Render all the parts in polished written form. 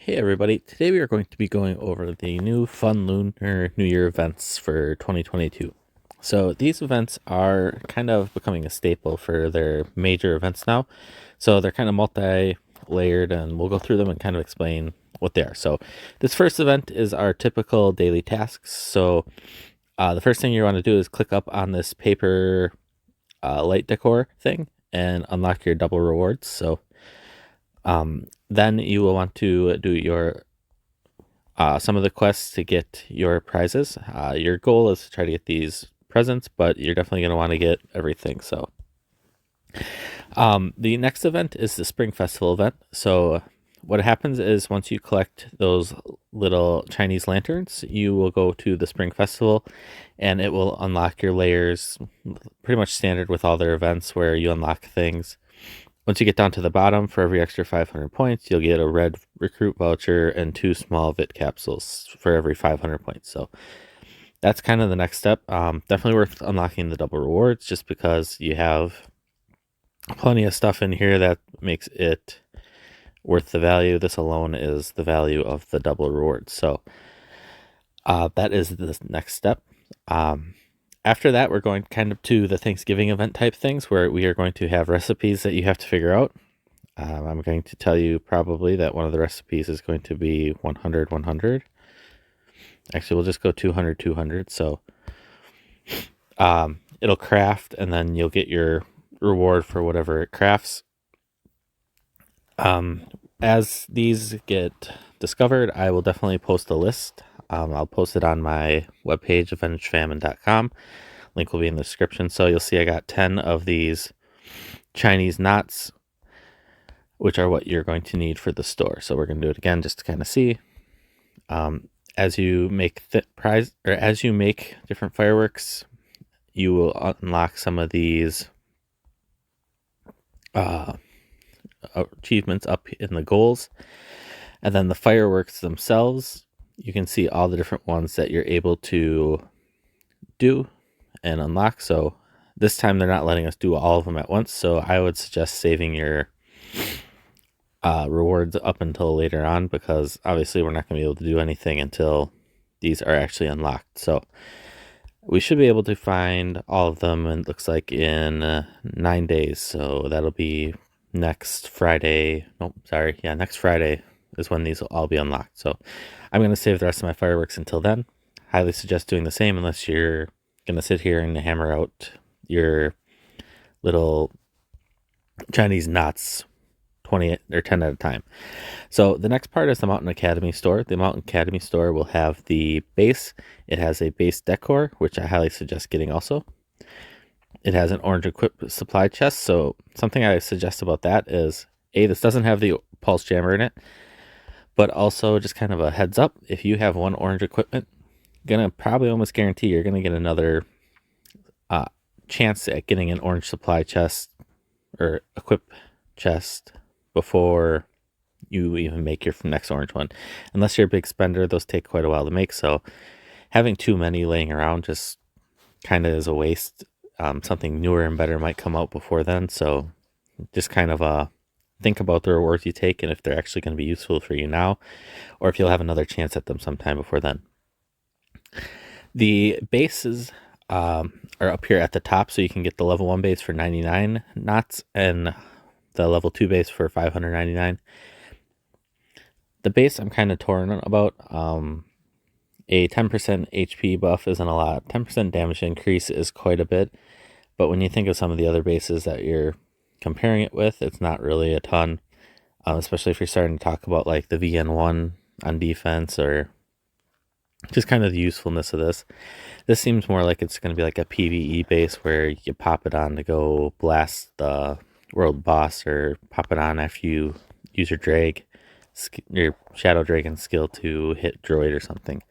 Hey everybody, today we are going to be going over the new fun Lunar New Year events for 2022. So these events are kind of becoming a staple for their major events now. So they're kind of multi-layered and we'll go through them and kind of explain what they are. So this first event is our typical daily tasks. So the first thing you want to do is click up on this paper light decor thing and unlock your double rewards. So then you will want to do your some of the quests to get your prizes. Your goal is to try to get these presents, but you're definitely going to want to get everything. So the next event is the Spring Festival event. So what happens is once you collect those little Chinese lanterns, you will go to the Spring Festival and it will unlock your layers, pretty much standard with all their events where you unlock things. Once you get down to the bottom, for every extra 500 points, you'll get a red recruit voucher and 2 small VIT capsules for every 500 points. So that's kind of the next step. Definitely worth unlocking the double rewards just because you have plenty of stuff in here that makes it worth the value. This alone is the value of the double rewards. So that is the next step. After that, we're going kind of to the Thanksgiving event type things where we are going to have recipes that you have to figure out. I'm going to tell you probably that one of the recipes is going to be 100, 100. Actually, we'll just go 200, 200. So it'll craft and then you'll get your reward for whatever it crafts. As these get discovered, I will definitely post a list. I'll post it on my webpage, avengefamine.com. Link will be in the description. So you'll see I got 10 of these Chinese knots, which are what you're going to need for the store. So we're going to do it again just to kind of see. As you make as you make different fireworks, you will unlock some of these achievements up in the goals. And then the fireworks themselves, you can see all the different ones that you're able to do and unlock. So this time they're not letting us do all of them at once. So I would suggest saving your rewards up until later on because obviously we're not going to be able to do anything until these are actually unlocked. So we should be able to find all of them, and it looks like in 9 days. So that'll be next Friday. No, sorry. Yeah, next Friday is when these will all be unlocked. So I'm going to save the rest of my fireworks until then. Highly suggest doing the same unless you're going to sit here and hammer out your little Chinese knots 20 or 10 at a time. So the next part is the Mountain Academy store. The Mountain Academy store will have the base. It has a base decor, which I highly suggest getting also. It has an orange equipped supply chest. So something I suggest about that is, this doesn't have the pulse jammer in it, but also just kind of a heads up. If you have one orange equipment, gonna probably almost guarantee you're gonna get another chance at getting an orange supply chest or equip chest before you even make your next orange one. Unless you're a big spender, those take quite a while to make. So having too many laying around just kind of is a waste. Something newer and better might come out before then. So just kind of think about the rewards you take and if they're actually going to be useful for you now, or if you'll have another chance at them sometime before then. The bases are up here at the top, so you can get the level 1 base for 99 knots and the level 2 base for 599. The base I'm kind of torn about. A 10% HP buff isn't a lot. 10% damage increase is quite a bit, but when you think of some of the other bases that you're comparing it with, it's not really a ton, especially if you're starting to talk about like the VN1 on defense or just kind of the usefulness of this. This seems more like it's going to be like a PvE base where you pop it on to go blast the world boss or pop it on after you use your Shadow Dragon skill to hit droid or something.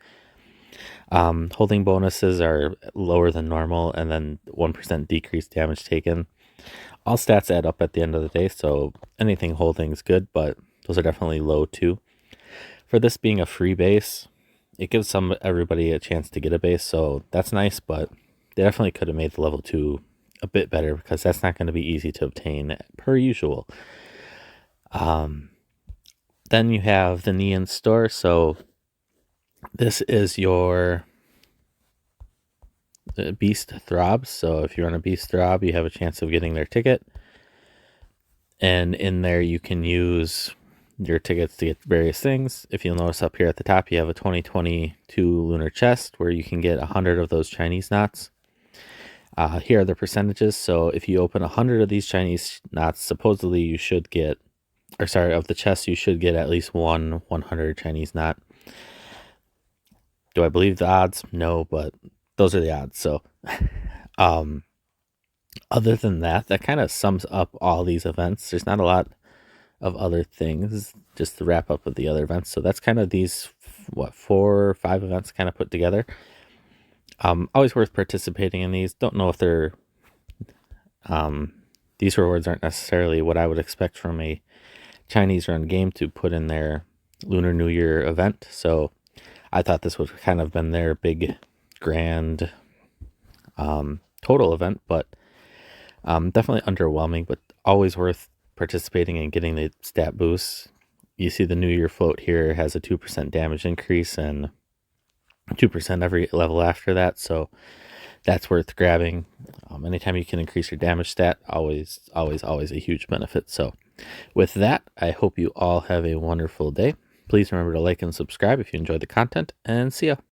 Holding bonuses are lower than normal and then 1% decreased damage taken. All stats add up at the end of the day, so anything holding is good, but those are definitely low too. For this being a free base, it gives everybody a chance to get a base, so that's nice, but they definitely could have made the level 2 a bit better because that's not going to be easy to obtain per usual. Then you have the Neon store. So this is your Beast Throbs. So if you run a Beast Throb, you have a chance of getting their ticket. And in there, you can use your tickets to get various things. If you'll notice up here at the top, you have a 2022 lunar chest where you can get 100 of those Chinese knots. Here are the percentages. So if you open 100 of these Chinese knots, supposedly you should get, or sorry, of the chest, you should get at least 100 Chinese knot. Do I believe the odds? No, but those are the odds. So, other than that, that kind of sums up all these events. There's not a lot of other things, just the wrap up of the other events. So that's kind of these, 4 or 5 events kind of put together. Always worth participating in these. Don't know if they're, these rewards aren't necessarily what I would expect from a Chinese run game to put in their Lunar New Year event. So I thought this would kind of been their big, grand total event, but definitely underwhelming, but always worth participating and getting the stat boosts. You see the New Year float here has a 2% damage increase and 2% every level after that, so that's worth grabbing. Anytime you can increase your damage stat, always a huge benefit. So with that, I hope you all have a wonderful day. Please remember to like and subscribe if you enjoyed the content, and see ya.